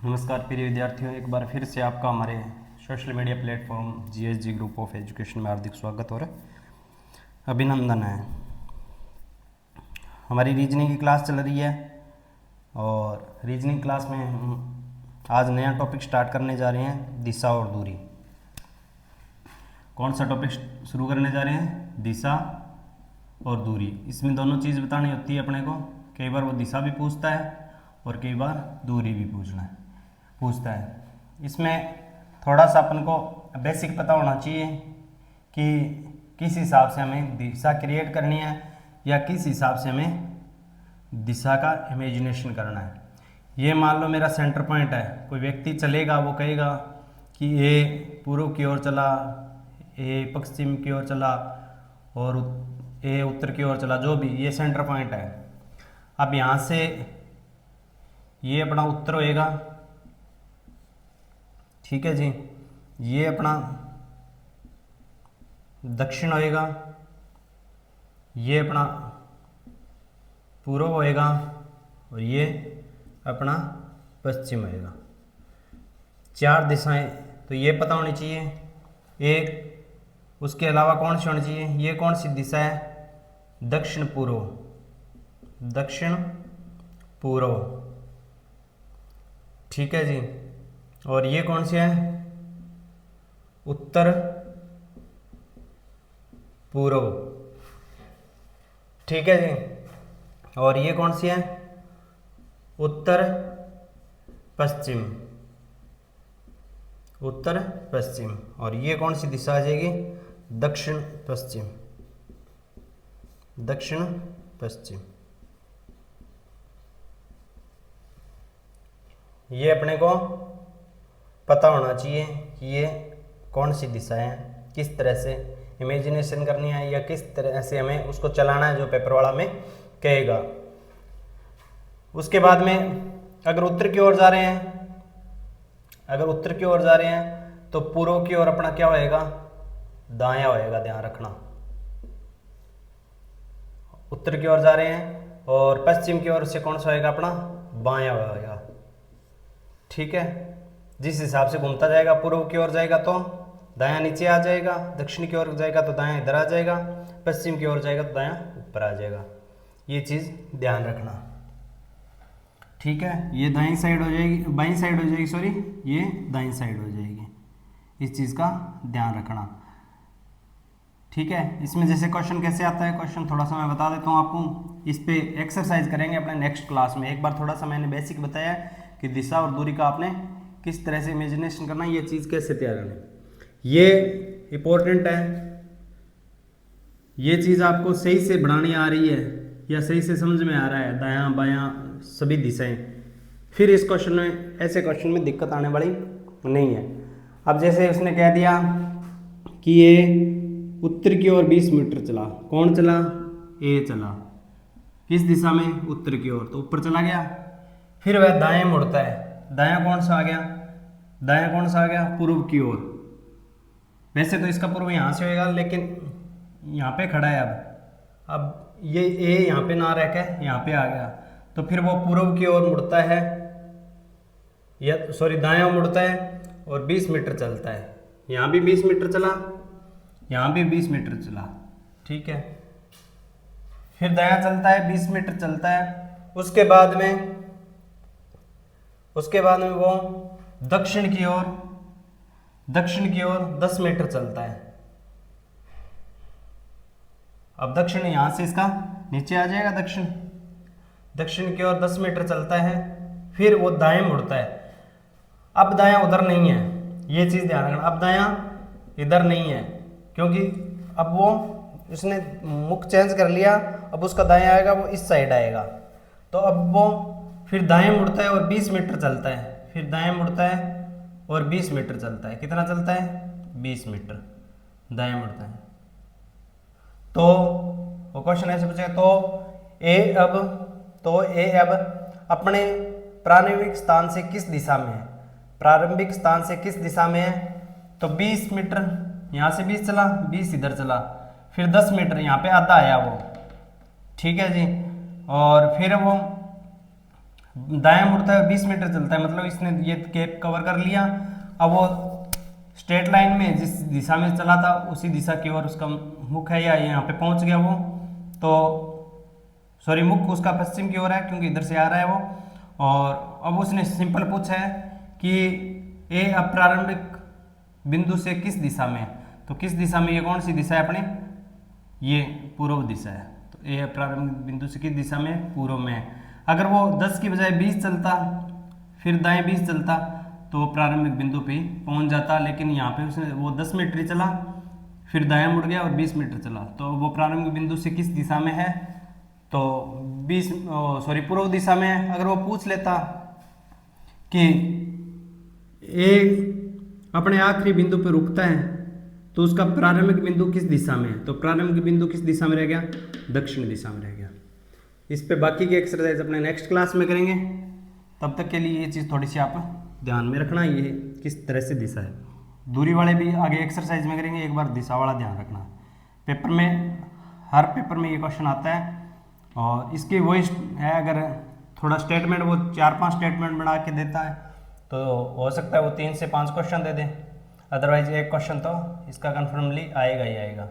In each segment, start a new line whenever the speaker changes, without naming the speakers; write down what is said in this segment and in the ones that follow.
नमस्कार प्रिय विद्यार्थियों, एक बार फिर से आपका हमारे social media platform GSG group of education में हार्दिक स्वागत और अभिनंदन है। हमारी रीजनिंग की क्लास चल रही है और रीजनिंग क्लास में हम आज नया टॉपिक स्टार्ट करने जा रहे हैं, दिशा और दूरी। कौन सा टॉपिक शुरू करने जा रहे हैं? दिशा और दूरी। इसमें दोनों चीज़ बतानी होती है अपने को। कई बार वो दिशा भी पूछता है और कई बार दूरी भी पूछता है। इसमें थोड़ा सा अपन को बेसिक पता होना चाहिए कि किस हिसाब से हमें दिशा क्रिएट करनी है या किस हिसाब से हमें दिशा का इमेजिनेशन करना है। ये मान लो मेरा सेंटर पॉइंट है, कोई व्यक्ति चलेगा, वो कहेगा कि ए पूर्व की ओर चला, ए पश्चिम की ओर चला और ए उत्तर की ओर चला, जो भी, ये सेंटर पॉइंट है। अब यहाँ से ये अपना उत्तर होएगा, ठीक है जी, ये अपना दक्षिण होएगा, ये अपना पूर्व होएगा और ये अपना पश्चिम होएगा। चार दिशाएं तो ये पता होनी चाहिए। एक उसके अलावा कौन सी होनी चाहिए? ये कौन सी दिशा है? दक्षिण पूर्व, ठीक है जी। और ये कौन सी है? उत्तर पूर्व, ठीक है जी। और ये कौन सी है? उत्तर पश्चिम। और ये कौन सी दिशा आ जाएगी? दक्षिण पश्चिम। ये अपने को पता होना चाहिए कि ये कौन सी दिशा है, किस तरह से इमेजिनेशन करनी है या किस तरह से हमें उसको चलाना है, जो पेपर वाला में कहेगा। उसके बाद में अगर उत्तर की ओर जा रहे हैं तो पूर्व की ओर अपना क्या होएगा? दायां होएगा, ध्यान रखना। उत्तर की ओर जा रहे हैं और पश्चिम की ओर से कौन सा होएगा? अपना बायां होएगा, ठीक है। जिस हिसाब से घूमता जाएगा, पूर्व की ओर जाएगा तो दायां नीचे आ जाएगा, दक्षिण की ओर जाएगा तो दायां इधर आ जाएगा, पश्चिम की ओर जाएगा तो दायां ऊपर आ जाएगा। ये चीज़ ध्यान रखना, ठीक है। ये बाईं साइड हो जाएगी, ये दाईं साइड हो जाएगी। इस चीज़ का ध्यान रखना, ठीक है। इसमें जैसे क्वेश्चन कैसे आता है, क्वेश्चन थोड़ा सा मैं बता देता हूँ आपको। इस पे एक्सरसाइज करेंगे अपने नेक्स्ट क्लास में। एक बार थोड़ा सा मैंने बेसिक बताया कि दिशा और दूरी का आपने किस तरह से इमेजिनेशन करना है, ये चीज़ कैसे तैयार करनी है, ये इंपॉर्टेंट है। ये चीज़ आपको सही से बनानी आ रही है या सही से समझ में आ रहा है, दायां बायां सभी दिशाएं, फिर इस क्वेश्चन में, ऐसे क्वेश्चन में दिक्कत आने वाली नहीं है। अब जैसे उसने कह दिया कि ये उत्तर की ओर 20 मीटर चला, कौन चला? ए चला, किस दिशा में? उत्तर की ओर, तो ऊपर चला गया। फिर वह दाएं मुड़ता है, दायां कौन सा आ गया? पूर्व की ओर। वैसे तो इसका पूर्व यहाँ से होएगा, लेकिन यहाँ पे खड़ा है। अब ये ए यहाँ पे ना रह के यहाँ पे आ गया, तो फिर वो पूर्व की ओर मुड़ता है, दायां मुड़ता है और 20 मीटर चलता है। यहाँ भी 20 मीटर चला, यहाँ भी 20 मीटर चला, ठीक है। फिर दायां चलता है, 20 मीटर चलता है। उसके बाद में वो दक्षिण की ओर 10 मीटर चलता है। अब दक्षिण यहां से इसका नीचे आ जाएगा, दक्षिण की ओर 10 मीटर चलता है। फिर वो दाएं मुड़ता है। अब दायां उधर नहीं है, ये चीज ध्यान रखना। अब दायां इधर नहीं है, क्योंकि अब वो उसने मुख चेंज कर लिया। अब उसका दायां आएगा, वो इस साइड आएगा। तो अब वो फिर दाएं मुड़ता है और 20 मीटर चलता है। फिर दाएं मुड़ता है और 20 मीटर चलता है। कितना चलता है? 20 मीटर दाएं मुड़ता है। तो वो क्वेश्चन ऐसे पूछेगा, तो ए अब अपने प्रारंभिक स्थान से किस दिशा में है? तो 20 मीटर यहाँ से 20 चला, 20 इधर चला, फिर 10 मीटर यहाँ पे आधा आया वो, ठीक है जी। और फिर वो दायां मुड़ता है 20 मीटर चलता है, मतलब इसने ये गैप कवर कर लिया। अब वो स्ट्रेट लाइन में जिस दिशा में चला था उसी दिशा की ओर उसका मुख है, या यहाँ पे पहुंच गया वो, तो सॉरी मुख उसका पश्चिम की ओर है क्योंकि इधर से आ रहा है वो। और अब उसने सिंपल पूछा है कि ए अब प्रारंभिक बिंदु से किस दिशा में है, तो किस दिशा में, ये कौन सी दिशा है अपनी, ये पूर्व दिशा है। तो ए प्रारंभिक बिंदु से किस दिशा में, पूर्व में है। अगर वो 10 की बजाय 20 चलता, फिर दाएं 20 चलता, तो प्रारंभिक बिंदु पे पहुंच जाता, लेकिन यहाँ पे उसने वो 10 मीटर चला, फिर दायां मुड़ गया और 20 मीटर चला, तो वो प्रारंभिक बिंदु से किस दिशा में है, तो 20 सॉरी पूर्व दिशा में है। अगर वो पूछ लेता कि ए अपने आखिरी बिंदु पर रुकता है तो उसका प्रारंभिक बिंदु किस दिशा में है, तो प्रारंभिक बिंदु किस दिशा में रह गया, दक्षिण दिशा में रह गया। इस पे बाकी की एक्सरसाइज अपने नेक्स्ट क्लास में करेंगे, तब तक के लिए ये चीज़ थोड़ी सी आप ध्यान में रखना, ये किस तरह से दिशा है। दूरी वाले भी आगे एक्सरसाइज में करेंगे, एक बार दिशा वाला ध्यान रखना। पेपर में, हर पेपर में ये क्वेश्चन आता है, और इसकी वही है, अगर थोड़ा स्टेटमेंट वो 4-5 स्टेटमेंट बना के देता है तो हो सकता है वो 3 से 5 क्वेश्चन दे दे, अदरवाइज एक क्वेश्चन तो इसका कन्फर्मली आएगा ही आएगा।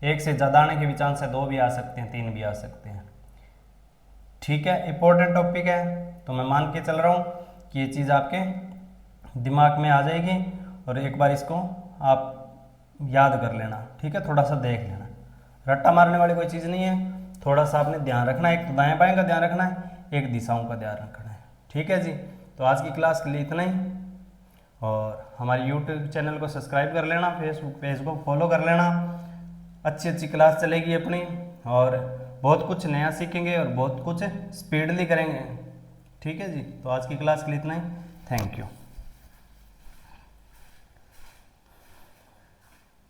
एक से ज़्यादा आने के भी चांस है, 2 भी आ सकते हैं, 3 भी आ सकते हैं। ठीक है, इंपॉर्टेंट टॉपिक है, तो मैं मान के चल रहा हूँ कि ये चीज़ आपके दिमाग में आ जाएगी, और एक बार इसको आप याद कर लेना। ठीक है, थोड़ा सा देख लेना, रट्टा मारने वाली कोई चीज़ नहीं है, थोड़ा सा आपने ध्यान रखना है, एक तो दाएं बाएं का ध्यान रखना है, एक दिशाओं का ध्यान रखना है। ठीक है जी, तो आज की क्लास के लिए इतना ही, और हमारे यूट्यूब चैनल को सब्सक्राइब कर लेना, फेसबुक पेज को फॉलो कर लेना। अच्छी अच्छी क्लास चलेगी अपनी, और बहुत कुछ नया सीखेंगे और बहुत कुछ स्पीडली करेंगे। ठीक है जी, तो आज की क्लास के लिए इतना ही, थैंक यू।